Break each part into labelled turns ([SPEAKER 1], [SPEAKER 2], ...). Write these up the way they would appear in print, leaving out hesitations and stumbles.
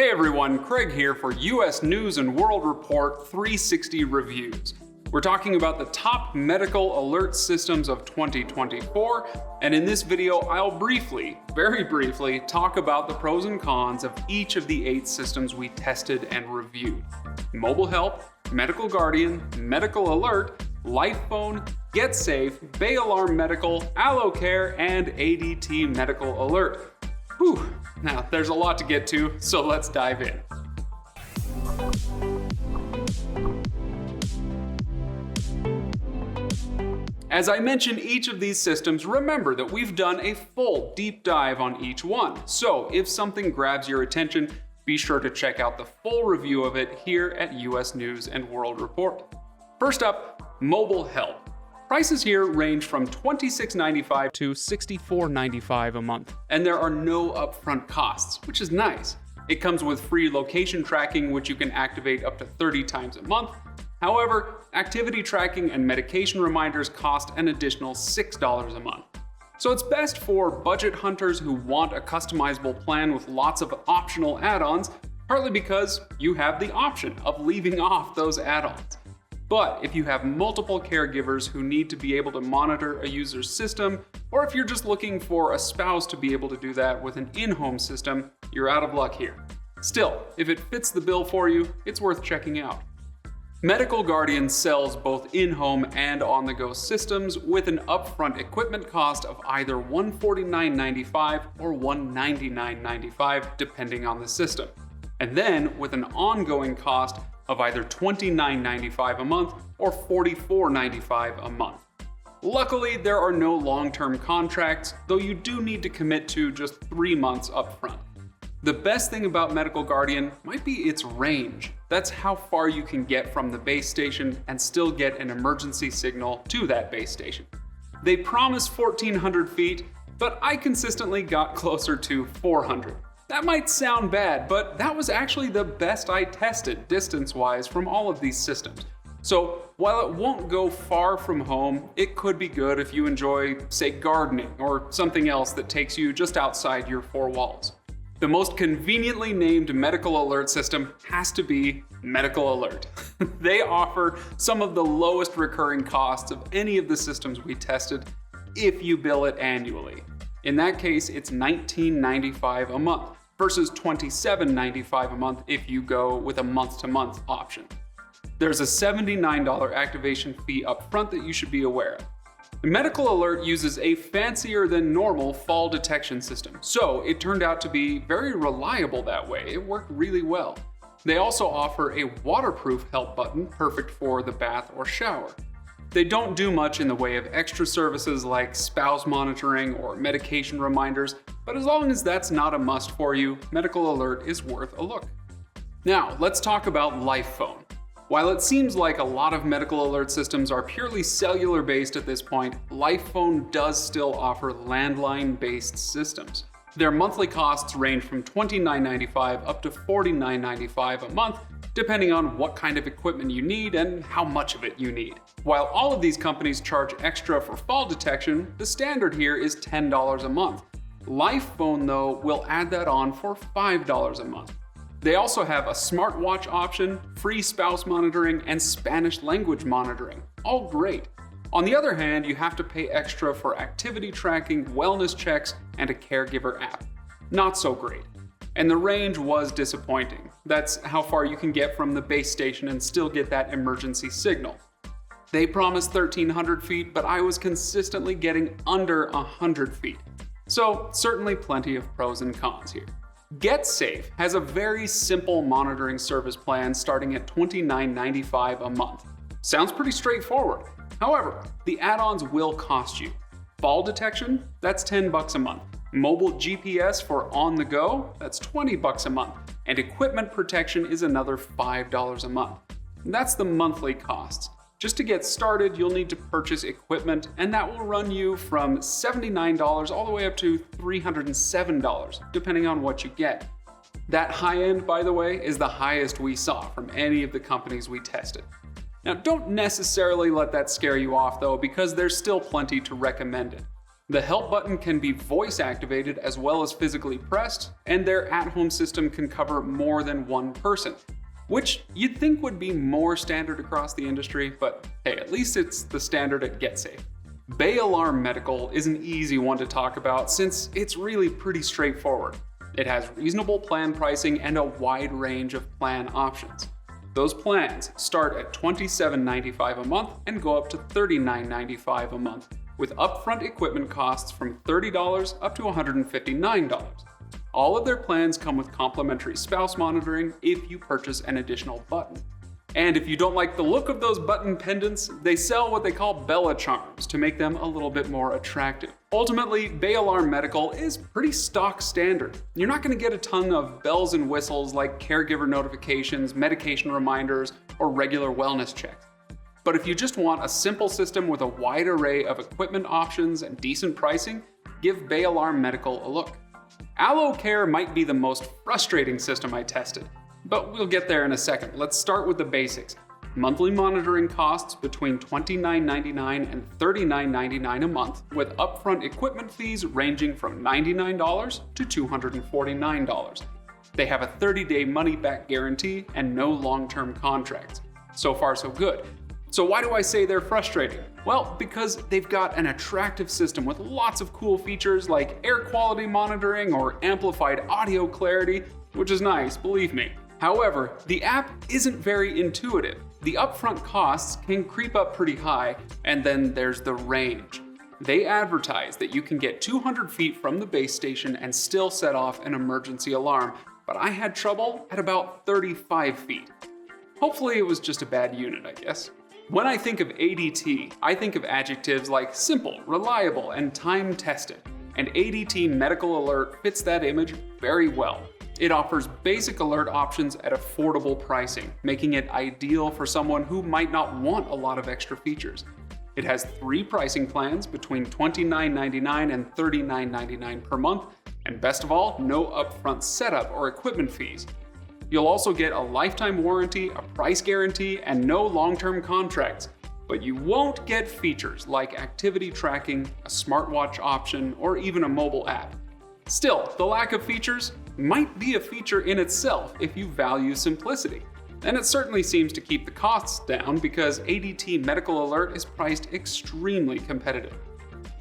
[SPEAKER 1] Hey everyone, Craig here for US News and World Report 360 Reviews. We're talking about the top medical alert systems of 2024, and in this video I'll very briefly, talk about the pros and cons of each of the 8 systems we tested and reviewed. MobileHelp, Medical Guardian, Medical Alert, LifeFone, GetSafe, Bay Alarm Medical, Aloe and ADT Medical Alert. Whew. Now, there's a lot to get to, so let's dive in. As I mention each of these systems, remember that we've done a full deep dive on each one. So if something grabs your attention, be sure to check out the full review of it here at US News and World Report. First up, MobileHelp. Prices here range from $26.95 to $64.95 a month, and there are no upfront costs, which is nice. It comes with free location tracking, which you can activate up to 30 times a month. However, activity tracking and medication reminders cost an additional $6 a month. So it's best for budget hunters who want a customizable plan with lots of optional add-ons, partly because you have the option of leaving off those add-ons. But if you have multiple caregivers who need to be able to monitor a user's system, or if you're just looking for a spouse to be able to do that with an in-home system, you're out of luck here. Still, if it fits the bill for you, it's worth checking out. Medical Guardian sells both in-home and on-the-go systems with an upfront equipment cost of either $149.95 or $199.95 depending on the system, and then with an ongoing cost of either $29.95 a month or $44.95 a month. Luckily, there are no long-term contracts, though you do need to commit to just 3 months upfront. The best thing about Medical Guardian might be its range. That's how far you can get from the base station and still get an emergency signal to that base station. They promise 1,400 feet, but I consistently got closer to 400. That might sound bad, but that was actually the best I tested distance-wise from all of these systems. So while it won't go far from home, it could be good if you enjoy, say, gardening or something else that takes you just outside your 4 walls. The most conveniently named medical alert system has to be Medical Alert. They offer some of the lowest recurring costs of any of the systems we tested if you bill it annually. In that case, it's $19.95 a month versus $27.95 a month if you go with a month-to-month option. There's a $79 activation fee up front that you should be aware of. The Medical Alert uses a fancier than normal fall detection system, so it turned out to be very reliable that way. It worked really well. They also offer a waterproof help button, perfect for the bath or shower. They don't do much in the way of extra services like spouse monitoring or medication reminders, but as long as that's not a must for you, Medical Alert is worth a look. Now, let's talk about LifeFone. While it seems like a lot of medical alert systems are purely cellular-based at this point, LifeFone does still offer landline-based systems. Their monthly costs range from $29.95 up to $49.95 a month, depending on what kind of equipment you need and how much of it you need. While all of these companies charge extra for fall detection, the standard here is $10 a month. LifeFone, though, will add that on for $5 a month. They also have a smartwatch option, free spouse monitoring, and Spanish language monitoring. All great. On the other hand, you have to pay extra for activity tracking, wellness checks, and a caregiver app. Not so great. And the range was disappointing. That's how far you can get from the base station and still get that emergency signal. They promised 1,300 feet, but I was consistently getting under 100 feet. So certainly plenty of pros and cons here. GetSafe has a very simple monitoring service plan starting at $29.95 a month. Sounds pretty straightforward. However, the add-ons will cost you. Fall detection, that's $10 a month. Mobile GPS for on the go, that's $20 a month. And equipment protection is another $5 a month. That's the monthly costs. Just to get started, you'll need to purchase equipment, and that will run you from $79 all the way up to $307, depending on what you get. That high end, by the way, is the highest we saw from any of the companies we tested. Now, don't necessarily let that scare you off though, because there's still plenty to recommend it. The help button can be voice activated as well as physically pressed, and their at-home system can cover more than one person, which you'd think would be more standard across the industry, but hey, at least it's the standard at GetSafe. ADT Medical is an easy one to talk about since it's really pretty straightforward. It has reasonable plan pricing and a wide range of plan options. Those plans start at $27.95 a month and go up to $39.95 a month, with upfront equipment costs from $30 up to $159. All of their plans come with complimentary spouse monitoring if you purchase an additional button. And if you don't like the look of those button pendants, they sell what they call Bella charms to make them a little bit more attractive. Ultimately, ADT Medical is pretty stock standard. You're not going to get a ton of bells and whistles like caregiver notifications, medication reminders, or regular wellness checks. But if you just want a simple system with a wide array of equipment options and decent pricing, give ADT Medical a look. Aloe Care might be the most frustrating system I tested, but we'll get there in a second. Let's start with the basics. Monthly monitoring costs between $29.99 and $39.99 a month, with upfront equipment fees ranging from $99 to $249. They have a 30-day money-back guarantee and no long-term contracts. So far, so good. So why do I say they're frustrating? Well, because they've got an attractive system with lots of cool features like air quality monitoring or amplified audio clarity, which is nice, believe me. However, the app isn't very intuitive. The upfront costs can creep up pretty high, and then there's the range. They advertise that you can get 200 feet from the base station and still set off an emergency alarm, but I had trouble at about 35 feet. Hopefully it was just a bad unit, I guess. When I think of ADT, I think of adjectives like simple, reliable, and time-tested, and ADT Medical Alert fits that image very well. It offers basic alert options at affordable pricing, making it ideal for someone who might not want a lot of extra features. It has 3 pricing plans between $29.99 and $39.99 per month, and best of all, no upfront setup or equipment fees. You'll also get a lifetime warranty, a price guarantee, and no long-term contracts. But you won't get features like activity tracking, a smartwatch option, or even a mobile app. Still, the lack of features might be a feature in itself if you value simplicity. And it certainly seems to keep the costs down because ADT Medical Alert is priced extremely competitive.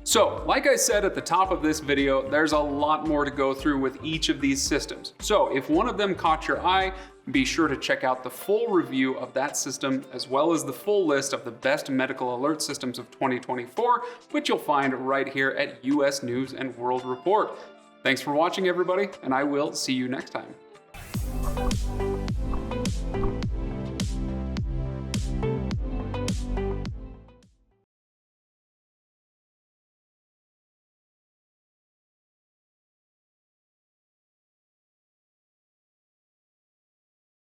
[SPEAKER 1] So, like I said at the top of this video, there's a lot more to go through with each of these systems. So if one of them caught your eye, be sure to check out the full review of that system, as well as the full list of the best medical alert systems of 2024, which you'll find right here at US News and World Report. Thanks for watching, everybody, and I will see you next time.